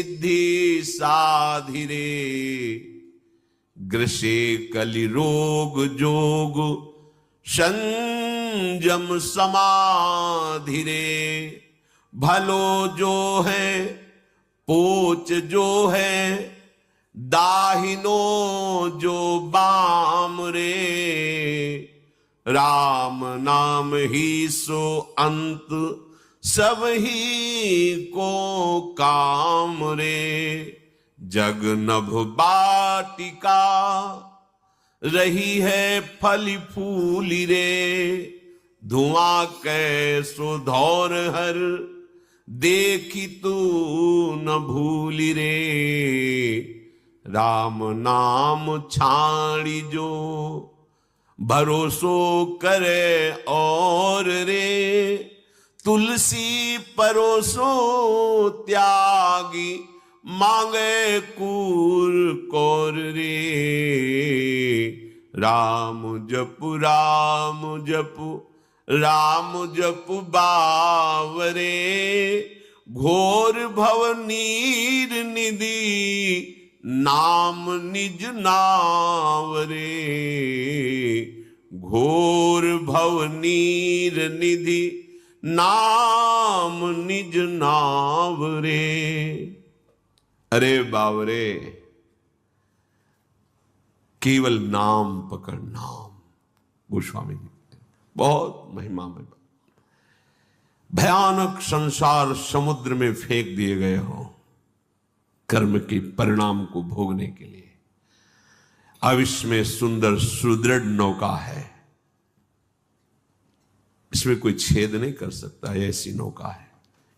सिद्धि साधिरे, ग्रसे कलि रोग जोग संयम समाधिरे। भलो जो है पोच जो है, दाहिनो जो बाम रे। राम नाम ही सो अंत सब ही को काम रे। जग नभ बाटिका रही है फली फूली रे। धुआं कैसो धौर हर देखी तू न भूली रे। राम नाम छाड़ी जो भरोसो करे और रे। तुलसी परोसो त्यागी मांगे कूर कौर रे। राम जप राम जप राम जप बावरे। घोर भव नीर निधि नाम निज नावरे। घोर भव नीर निधि नाम निज नावरे। अरे बावरे, केवल नाम पकड़, नाम। गोस्वामी जी बहुत महिमा में। भयानक संसार समुद्र में फेंक दिए गए हो कर्म के परिणाम को भोगने के लिए। अब इसमें सुंदर सुदृढ़ नौका है, इसमें कोई छेद नहीं कर सकता, ऐसी नौका है।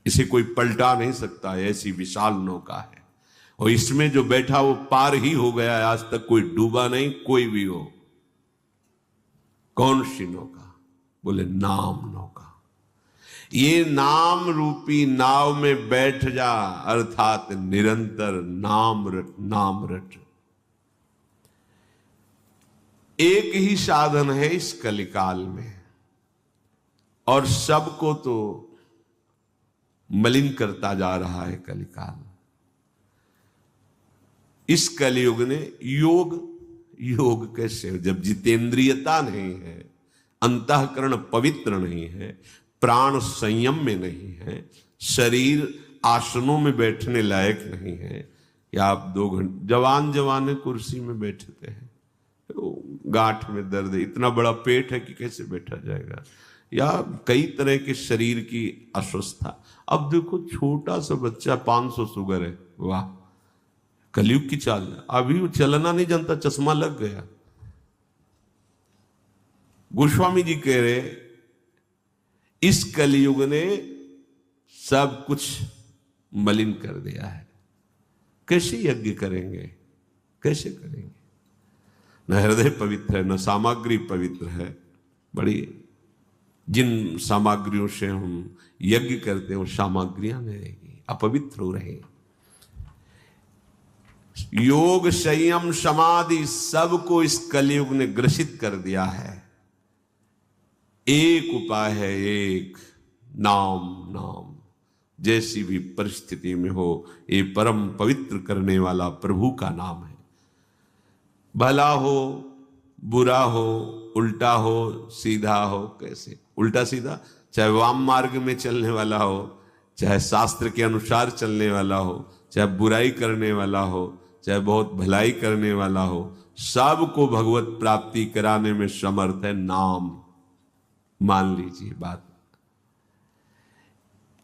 इसे कोई पलटा नहीं सकता, ऐसी विशाल नौका है। और इसमें जो बैठा वो पार ही हो गया है, आज तक कोई डूबा नहीं, कोई भी हो। कौन सी नौका? बोले नाम नौका। ये नाम रूपी नाव में बैठ जा, अर्थात निरंतर नाम रट, नाम रट। एक ही साधन है इस कलिकाल में, और सबको तो मलिन करता जा रहा है कलिकाल। इस कलयुग ने योग कैसे? जब जितेंद्रियता नहीं है, अंतःकरण पवित्र नहीं है, प्राण संयम में नहीं है, शरीर आसनों में बैठने लायक नहीं है, या आप 2 घंटे जवान कुर्सी में बैठते हैं, गांठ में दर्द है, इतना बड़ा पेट है कि कैसे बैठा जाएगा, या कई तरह के शरीर की अस्वस्थता। अब देखो छोटा सा बच्चा 500 शुगर है, वाह कलयुग की चाल। अभी वो चलना नहीं जानता, चश्मा लग गया। गोस्वामी जी कह रहे इस कलयुग ने सब कुछ मलिन कर दिया है। कैसे यज्ञ करेंगे, कैसे करेंगे? न हृदय पवित्र है, न सामग्री पवित्र है। बड़ी जिन सामग्रियों से हम यज्ञ करते हैं वो सामग्रियां नहीं रहेगी, अपवित्र हो रहे। योग संयम समाधि सबको इस कलयुग ने ग्रसित कर दिया है। एक उपाय है, एक नाम। नाम जैसी भी परिस्थिति में हो, ये परम पवित्र करने वाला प्रभु का नाम है। भला हो बुरा हो, उल्टा हो सीधा हो, कैसे उल्टा सीधा, चाहे वाम मार्ग में चलने वाला हो, चाहे शास्त्र के अनुसार चलने वाला हो, चाहे बुराई करने वाला हो, चाहे बहुत भलाई करने वाला हो, सबको भगवत प्राप्ति कराने में समर्थ है नाम। मान लीजिए बात।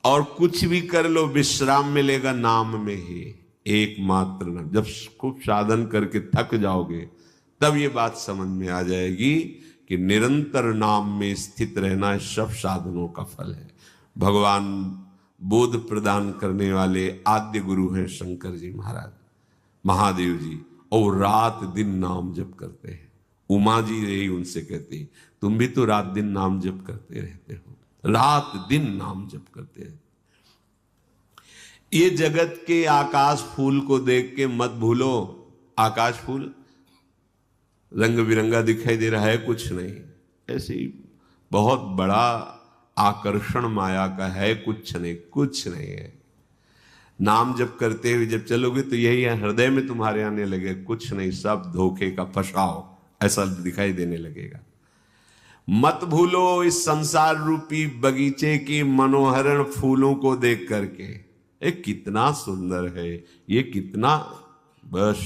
और कुछ भी कर लो, विश्राम मिलेगा नाम में ही, एकमात्र नाम। जब खूब साधन करके थक जाओगे तब ये बात समझ में आ जाएगी कि निरंतर नाम में स्थित रहना सब साधनों का फल है। भगवान बोध प्रदान करने वाले आद्य गुरु हैं शंकर जी महाराज, महादेव जी, और रात दिन नाम जप करते हैं। उमा जी रही उनसे कहती, तुम भी तो रात दिन नाम जप करते रहते हो, रात दिन नाम जप करते हैं। ये जगत के आकाश फूल को देख के मत भूलो, आकाश फूल रंग बिरंगा दिखाई दे रहा है, कुछ नहीं, ऐसे ही बहुत बड़ा आकर्षण माया का है, कुछ नहीं, कुछ नहीं है। नाम जप करते हुए जब चलोगे तो यही है, हृदय में तुम्हारे आने लगे कुछ नहीं, सब धोखे का फसाओ, ऐसा दिखाई देने लगेगा। मत भूलो इस संसार रूपी बगीचे के मनोहरण फूलों को देख करके, ये कितना सुंदर है, ये कितना, बस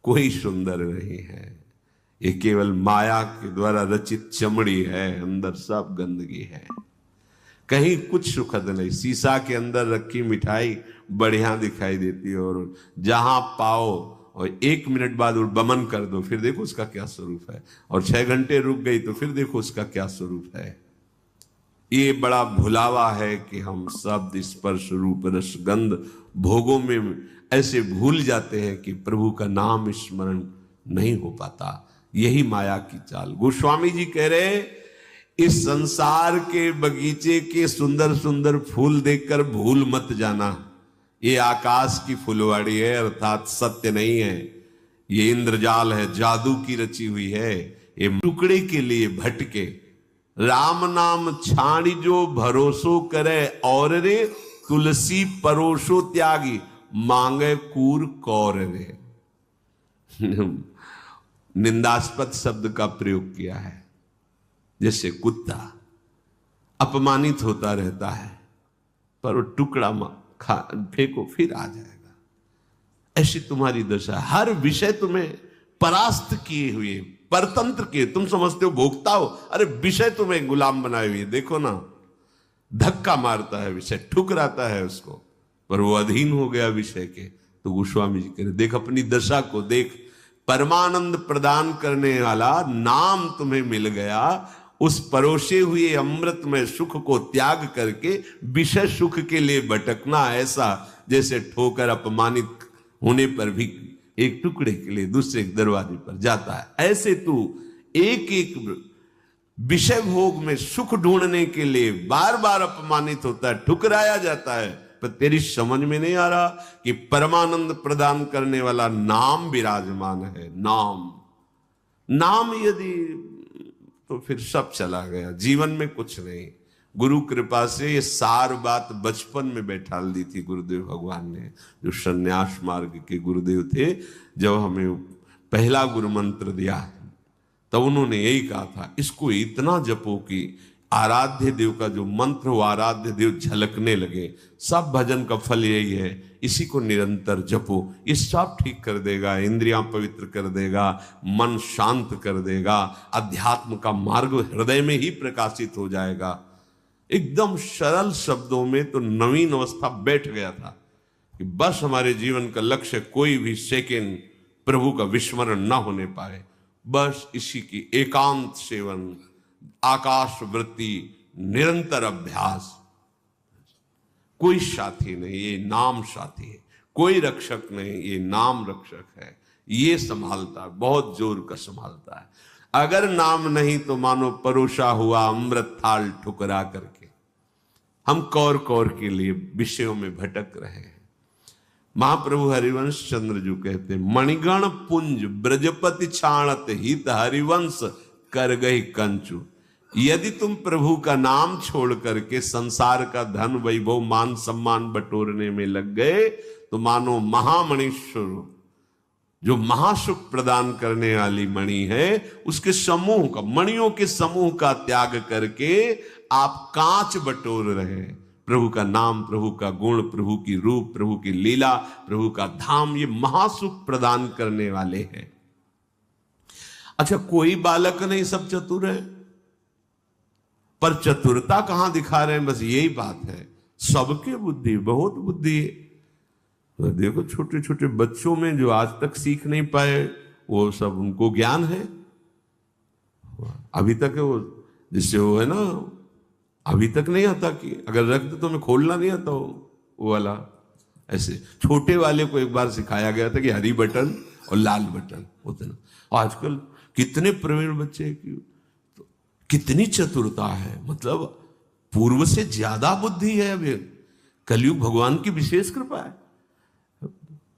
कोई सुंदर नहीं है, ये केवल माया के द्वारा रचित चमड़ी है, अंदर सब गंदगी है, कहीं कुछ सुखद नहीं। शीशा के अंदर रखी मिठाई बढ़िया दिखाई देती है, और जहां पाओ और 1 मिनट बाद बमन कर दो, फिर देखो उसका क्या स्वरूप है, और 6 घंटे रुक गई तो फिर देखो उसका क्या स्वरूप है। ये बड़ा भुलावा है कि हम शब्द स्पर्श रूप रसगंध भोगों में ऐसे भूल जाते हैं कि प्रभु का नाम स्मरण नहीं हो पाता। यही माया की चाल। गोस्वामी जी कह रहे, इस संसार के बगीचे के सुंदर सुंदर फूल देखकर भूल मत जाना, ये आकाश की फुलवाड़ी है, अर्थात सत्य नहीं है, ये इंद्रजाल है, जादू की रची हुई है। ये टुकड़े के लिए भटके, राम नाम छाड़ी जो भरोसो करे, और रे तुलसी परोसो त्यागी, मांगे कूर कौर रे। निंदास्पद शब्द का प्रयोग किया है, जैसे कुत्ता अपमानित होता रहता है पर वो टुकड़ा फेंको फिर आ जाएगा, ऐसी तुम्हारी दशा। हर विषय तुम्हें परास्त किए हुए, परतंत्र किए, तुम समझते हो भोगता हो, अरे विषय तुम्हें गुलाम बनाए हुए। देखो ना, धक्का मारता है विषय, ठुकराता है उसको, पर वो अधीन हो गया विषय के। तो गोस्वामी जी कह रहे, देख अपनी दशा को देख, परमानंद प्रदान करने वाला नाम तुम्हें मिल गया, उस परोसे हुए अमृतमय सुख को त्याग करके विषय सुख के लिए भटकना, ऐसा जैसे ठोकर अपमानित होने पर भी एक टुकड़े के लिए दूसरे दरवाजे पर जाता है, ऐसे तू एक एक विषय भोग में सुख ढूंढने के लिए बार बार अपमानित होता है, ठुकराया जाता है। पर तेरी समझ में नहीं आ रहा कि परमानंद प्रदान करने वाला नाम विराजमान है। नाम यदि, तो फिर सब चला गया, जीवन में कुछ नहीं। गुरु कृपा से ये सार बात बचपन में बैठाल दी थी गुरुदेव भगवान ने, जो संन्यास मार्ग के गुरुदेव थे। जब हमें पहला गुरु मंत्र दिया तब उन्होंने यही कहा था, इसको इतना जपो कि आराध्य देव का जो मंत्र हो, आराध्य देव झलकने लगे। सब भजन का फल यही है, इसी को निरंतर जपो, ये सब ठीक कर देगा, इंद्रियां पवित्र कर देगा, मन शांत कर देगा, अध्यात्म का मार्ग हृदय में ही प्रकाशित हो जाएगा। एकदम सरल शब्दों में तो नवीन अवस्था बैठ गया था कि बस हमारे जीवन का लक्ष्य कोई भी सेकेंड प्रभु का विस्मरण ना होने पाए, बस इसी की एकांत सेवन, आकाश वृत्ति, निरंतर अभ्यास। कोई साथी नहीं, ये नाम साथी है, कोई रक्षक नहीं, ये नाम रक्षक है, ये संभालता है, बहुत जोर का संभालता है। अगर नाम नहीं तो मानो परोसा हुआ अमृत थाल ठुकरा करके हम कौर कौर के लिए विषयों में भटक रहे हैं। महाप्रभु हरिवंश चंद्र जी कहते हैं, मणिगण पुंज ब्रजपति छाणत हित हरिवंश कर गई कंचु। यदि तुम प्रभु का नाम छोड़ करके संसार का धन वैभव मान सम्मान बटोरने में लग गए तो मानो महामणीश्वर, जो महासुख प्रदान करने वाली मणि है, उसके समूह का, मणियों के समूह का त्याग करके आप कांच बटोर रहे हैं। प्रभु का नाम, प्रभु का गुण, प्रभु की रूप, प्रभु की लीला, प्रभु का धाम, ये महासुख प्रदान करने वाले हैं। अच्छा, कोई बालक नहीं, सब चतुर है, पर चतुरता कहां दिखा रहे हैं, बस यही बात है। सबके बुद्धि, बहुत बुद्धि है। तो देखो छोटे छोटे बच्चों में जो आज तक सीख नहीं पाए, वो सब उनको ज्ञान है अभी तक है। वो जिससे वो है ना, अभी तक नहीं आता कि अगर रख दो तो हमें खोलना नहीं आता वो वाला। ऐसे छोटे वाले को एक बार सिखाया गया था कि हरी बटन और लाल बटन होते ना। आजकल कितने प्रवीण बच्चे की तो कितनी चतुरता है, मतलब पूर्व से ज्यादा बुद्धि है। अभी कलयुग भगवान की विशेष कृपा है।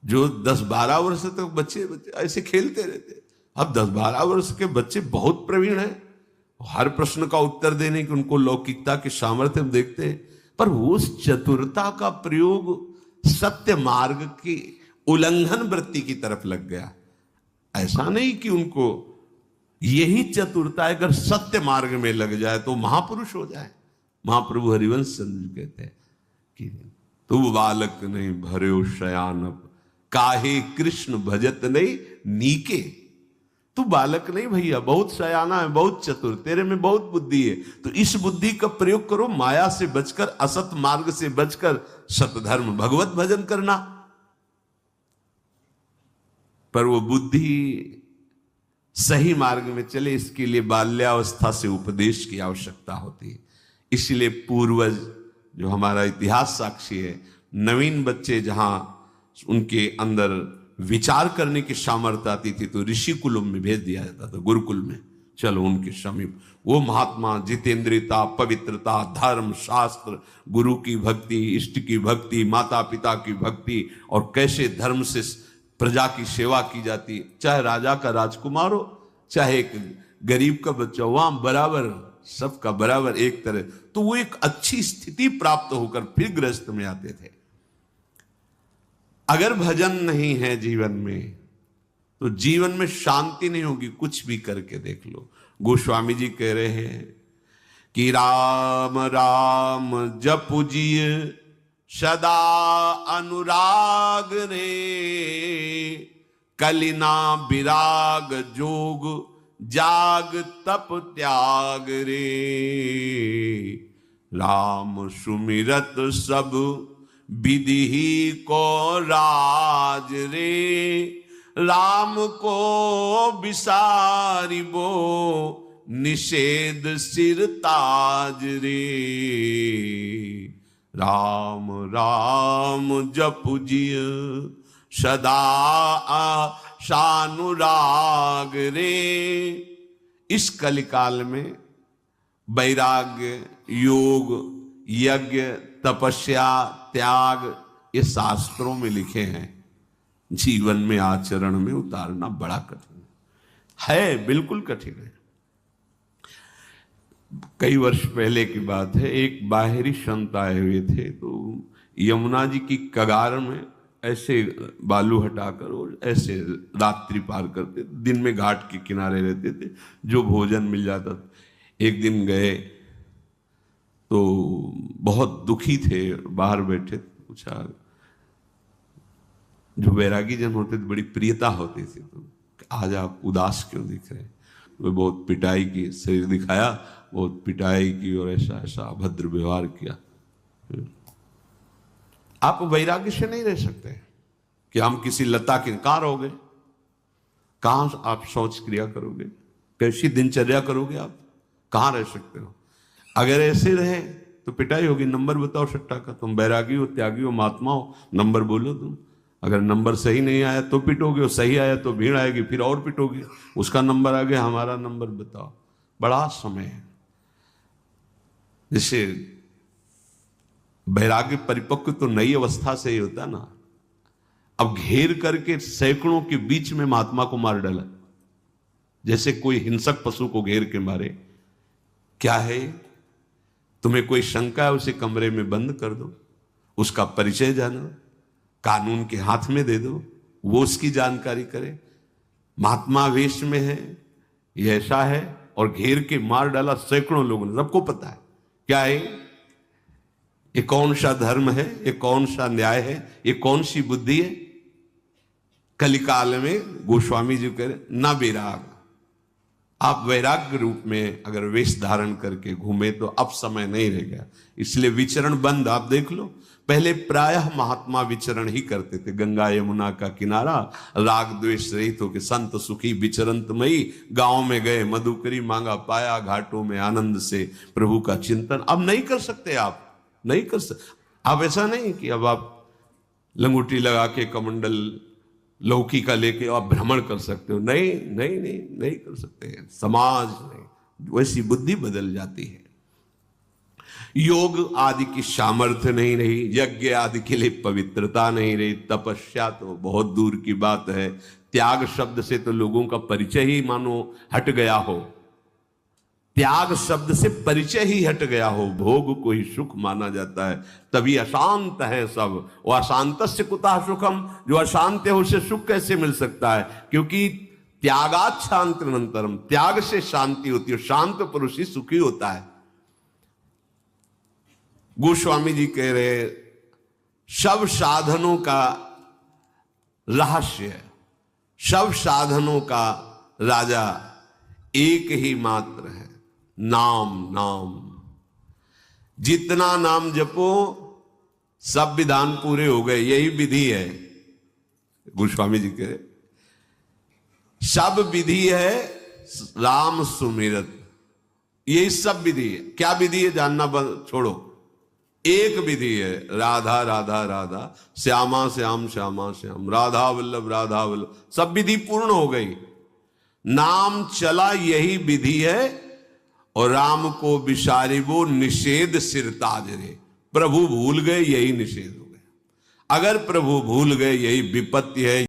जो 10-12 वर्ष तक बच्चे ऐसे खेलते रहते, अब 10-12 वर्ष के बच्चे बहुत प्रवीण हैं। हर प्रश्न का उत्तर देने की उनको लौकिकता के सामर्थ्य हम देखते हैं, पर उस चतुरता का प्रयोग सत्य मार्ग की उल्लंघन वृत्ति की तरफ लग गया। ऐसा नहीं कि उनको यही चतुरता है, अगर सत्य मार्ग में लग जाए तो महापुरुष हो जाए। महाप्रभु हरिवंश चंद्र कहते हैं कि तू बालक नहीं भर्यो शयानप, काहे कृष्ण भजत नहीं नीके। तू बालक नहीं भैया, बहुत शयाना है, बहुत चतुर, तेरे में बहुत बुद्धि है, तो इस बुद्धि का प्रयोग करो माया से बचकर, असत मार्ग से बचकर सतधर्म भगवत भजन करना। पर वो बुद्धि सही मार्ग में चले, इसके लिए बाल्यावस्था से उपदेश की आवश्यकता होती है। इसलिए पूर्वज जो हमारा इतिहास साक्षी है, नवीन बच्चे जहां उनके अंदर विचार करने की सामर्थ्य आती थी तो ऋषि कुल में भेज दिया जाता था, गुरुकुल में, चलो उनके समीप। वो महात्मा जितेंद्रियता, पवित्रता, धर्म, शास्त्र, गुरु की भक्ति, इष्ट की भक्ति, माता पिता की भक्ति, और कैसे धर्म से प्रजा की सेवा की जाती, चाहे राजा का राजकुमार हो, चाहे एक गरीब का बच्चा, वहां बराबर, सबका बराबर एक तरह। तो वो एक अच्छी स्थिति प्राप्त होकर फिर गृहस्थ में आते थे। अगर भजन नहीं है जीवन में तो जीवन में शांति नहीं होगी, कुछ भी करके देख लो। गोस्वामी जी कह रहे हैं कि राम राम जपुजिय सदा अनुराग रे, कलिना विराग जोग जाग तप त्याग रे। राम सुमिरत सब विधि ही को राज रे, राम को विसारिबो निषेध सिर ताज रे। राम राम जपुजिय सदा शानुराग रे। इस कलिकाल में वैराग्य, योग, यज्ञ, तपस्या, त्याग, ये शास्त्रों में लिखे हैं, जीवन में आचरण में उतारना बड़ा कठिन है, बिल्कुल कठिन है। कई वर्ष पहले की बात है, एक बाहरी संत आए हुए थे, तो यमुना जी की कगार में ऐसे बालू हटाकर और ऐसे रात्रि पार करते, दिन में घाट के किनारे रहते थे, जो भोजन मिल जाता था। एक दिन गए तो बहुत दुखी थे, बाहर बैठे, पूछा, जो वैरागी जन होते थे बड़ी प्रियता होती थी, तो आज आप उदास क्यों दिख रहे हैं? वो बहुत पिटाई की, शरीर दिखाया, बहुत पिटाई की और ऐसा ऐसा अभद्र व्यवहार किया। आप वैराग्य से नहीं रह सकते कि हम किसी लता के, कहां रहोगे, कहां आप शौच क्रिया करोगे, कैसी दिनचर्या करोगे, आप कहां रह सकते हो? अगर ऐसे रहे तो पिटाई होगी। नंबर बताओ सट्टा का, तुम बैरागी हो, त्यागी हो, महात्मा हो, नंबर बोलो तुम। अगर नंबर सही नहीं आया तो पिटोगे, और सही आया तो भीड़ आएगी, फिर और पिटोगे। उसका नंबर आ गया, हमारा नंबर बताओ। बड़ा समय है। जैसे वैराग्य परिपक्व तो नई अवस्था से ही होता ना। अब घेर करके सैकड़ों के बीच में महात्मा को मार डाला, जैसे कोई हिंसक पशु को घेर के मारे। क्या है? तुम्हें कोई शंका है, उसे कमरे में बंद कर दो, उसका परिचय जानो, कानून के हाथ में दे दो, वो उसकी जानकारी करे। महात्मा वेश में है, ये ऐसा है, और घेर के मार डाला सैकड़ों लोगों ने। सबको पता है क्या है ये, कौन सा धर्म है, ये कौन सा न्याय है, ये कौन सी बुद्धि है। कलिकाल में गोस्वामी जी कह रहे, ना विराग। आप वैराग्य रूप में अगर वेश धारण करके घूमे तो अब समय नहीं रह गया, इसलिए विचरण बंद। आप देख लो, पहले प्रायः महात्मा विचरण ही करते थे, गंगा यमुना का किनारा, राग द्वेष रहित होकर संत सुखी विचरंतमयी। गांव में गए, मधुकरी मांगा, पाया घाटों में आनंद से प्रभु का चिंतन। अब नहीं कर सकते, आप नहीं कर सकते। अब ऐसा नहीं कि अब आप लंगूटी लगा के कमंडल लौकी का लेके आप भ्रमण कर सकते हो। नहीं नहीं नहीं नहीं कर सकते। समाज नहीं, वैसी बुद्धि बदल जाती है। योग आदि की सामर्थ्य नहीं रही, यज्ञ आदि के लिए पवित्रता नहीं रही, तपस्या तो बहुत दूर की बात है। त्याग शब्द से तो लोगों का परिचय ही मानो हट गया हो। त्याग शब्द से परिचय ही हट गया हो, भोग को ही सुख माना जाता है, तभी अशांत है सब। वो अशांतस्य कुतः सुखम, जो अशांत है उसे सुख कैसे मिल सकता है? क्योंकि त्यागात शांतिरनंतरम, त्याग से शांति होती है, शांत पुरुष ही सुखी होता है। गोस्वामी जी कह रहे सब साधनों का रहस्य, सब साधनों का राजा एक ही मात्र है, नाम। नाम जितना नाम जपो सब विधान पूरे हो गए, यही विधि है। गोस्वामी जी कह रहे सब विधि है राम सुमिरत, यही सब विधि है। क्या विधि है जानना छोड़ो, एक विधि है, राधा राधा राधा, श्यामा श्याम श्यामा श्याम, राधा वल्लभ राधा वल्लभ, सब विधि पूर्ण हो गई। नाम चला यही विधि है, और राम को विसारिबो निषेध सिर ताजरे, प्रभु भूल गए यही निषेध हो गया। अगर प्रभु भूल गए यही विपत्ति है।